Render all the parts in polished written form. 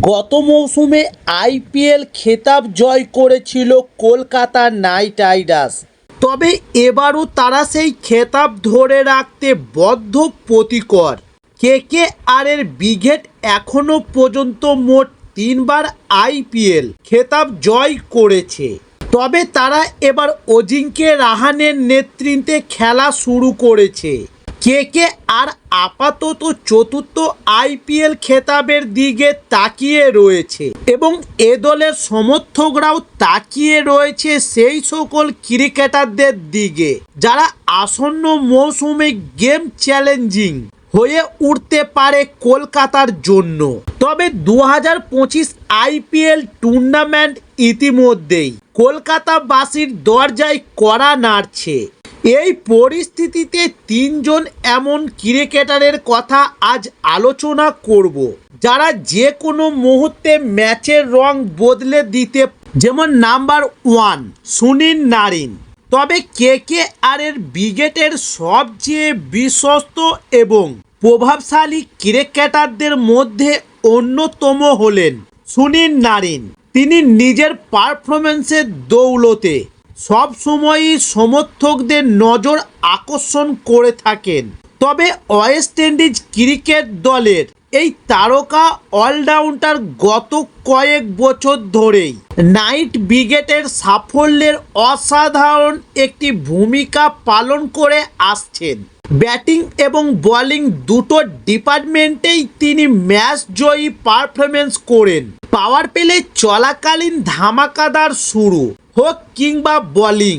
গত মৌসুমে আইপিএল খেতাব জয় করেছিল কলকাতা নাইট রাইডার্স, তবে এবারও তারা সেই খেতাব ধরে রাখতে বদ্ধপরিকর। কেকেআরের ব্রিগেড এখনও পর্যন্ত মোট 3বার আইপিএল খেতাব জয় করেছে, তবে তারা এবার অজিঙ্ক্য রাহানের নেতৃত্বে খেলা শুরু করেছে। কেকেআর আপাতত চতুর্থ আইপিএল খেতাবের দিকে তাকিয়ে রয়েছে এবং এ দলের সমর্থকরাও তাকিয়ে রয়েছে সেই সকল ক্রিকেটারদের দিকে যারা আসন্ন মৌসুমে গেম চ্যালেঞ্জিং হয়ে উঠতে পারে কলকাতার জন্য। তবে 2025 আইপিএল টুর্নামেন্ট ইতিমধ্যেই কলকাতাবাসীর দরজায় কড়া নাড়ছে। এই পরিস্থিতিতে তিনজন এমন ক্রিকেটারের কথা আজ আলোচনা করব যারা যে কোনো মুহূর্তে ম্যাচের রং বদলে দিতে, যেমন নাম্বার 1 সুনীল নারিন। তবে কেকেআরের ব্রিগেডের সবচেয়ে বিশ্বস্ত এবং প্রভাবশালী ক্রিকেটারদের মধ্যে অন্যতম হলেন সুনীল নারিন। তিনি নিজের পারফরম্যান্সের দৌলতে সবসময়ই সমর্থকদের নজর আকর্ষণ করে থাকেন। তবে ওয়েস্ট ইন্ডিজ ক্রিকেট দলের এই তারকা অলরাউন্ডার গত কয়েক বছর ধরেই নাইট ব্রিগেডের সাফল্যের অসাধারণ একটি ভূমিকা পালন করে আসছেন। ব্যাটিং এবং বোলিং দুটো ডিপার্টমেন্টেই তিনি ম্যাচ জয়ী পারফরমেন্স করেন। পাওয়ার প্লে চলাকালীন ধামাকাদার শুরু হোক কিংবা বোলিং,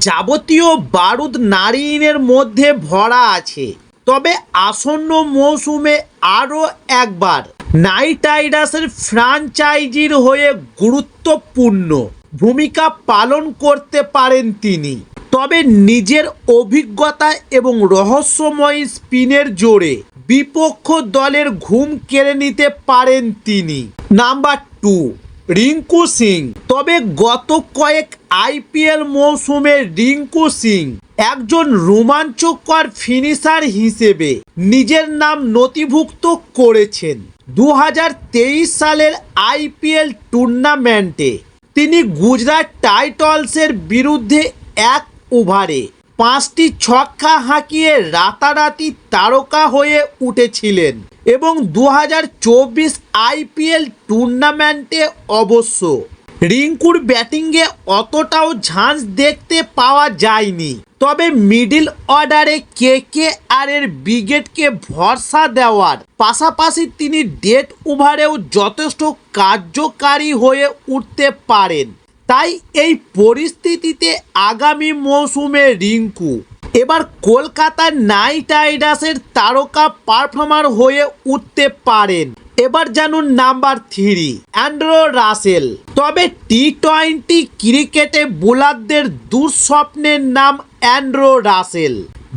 যাবতীয় বারুদ নারিনের মধ্যে ভরা আছে। তবে আসন্ন মৌসুমে আরও একবার নাইট রাইডার্সের ফ্র্যাঞ্চাইজির হয়ে গুরুত্বপূর্ণ ভূমিকা পালন করতে পারেন তিনি। তবে নিজের অভিজ্ঞতা এবং রহস্যময় স্পিনের জোরে বিপক্ষ দলের ঘুম কেড়ে নিতে পারেন তিনি। নাম্বার 2 রিঙ্কু সিং। তবে গত কয়েক আইপিএল মৌসুমে রিঙ্কু সিং একজন রোমাঞ্চকর ফিনিশার হিসেবে নিজের নাম নথিভুক্ত করেছেন। 2023 সালের আইপিএল টুর্নামেন্টে তিনি গুজরাট টাইটান্সের বিরুদ্ধে 1 ওভারে 5টি ছক্কা হাঁকিয়ে রাতারাতি তারকা হয়ে উঠেছিলেন এবং 2024 আইপিএল টুর্নামেন্টে অবশ্য রিঙ্কুর ব্যাটিংয়ে অতটাও ঝাঁজ দেখতে পাওয়া যায়নি। তবে মিডল অর্ডারে কেকেআরের ব্রিগেডকে ভরসা দেওয়ার পাশাপাশি তিনি ডেথ ওভারেও যথেষ্ট কার্যকারী হয়ে উঠতে পারেন। তাই এই পরিস্থিতিতে আগামী মৌসুমে রিঙ্কু এবার কলকাতা নাইট রাইডার্সের তারকা পারফর্মার হয়ে উঠতে পারেন। এবার জানুন নাম্বার 3 অ্যান্ড্রু রাসেল। তবে টি-20 ক্রিকেটে বোলারদের দুঃস্বপ্নের নাম অ্যান্ড্রু রাসেল।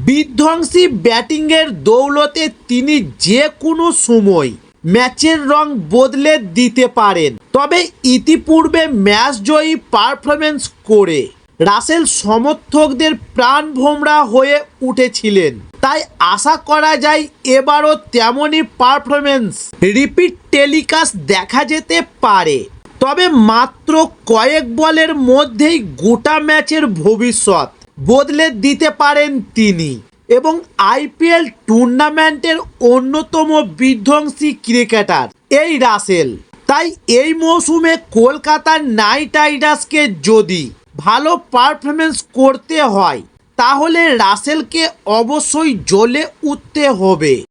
বিধ্বংসী ব্যাটিংয়ের দৌলতে তিনি যে কোনো সময় ম্যাচের রং বদলে দিতে পারেন। তবে ইতিপূর্বে ম্যাচ জয়ী পারফরমেন্স করে রাসেল সমর্থকদের প্রাণভোমরা হয়ে উঠেছিলেন। তাই আশা করা যায় এবারও তেমনই পারফরমেন্স রিপিট টেলিকাস্ট দেখা যেতে পারে। তবে মাত্র কয়েক বলের মধ্যেই গোটা ম্যাচের ভবিষ্যৎ বদলে দিতে পারেন তিনি এবং আইপিএল টুর্নামেন্টের অন্যতম বিধ্বংসী ক্রিকেটার এই রাসেল। তাই এই মৌসুমে কলকাতার নাইট রাইডার্সকে যদি ভালো পারফরমেন্স করতে হয় তাহলে রাসেলকে অবশ্যই জ্বলে উঠতে হবে।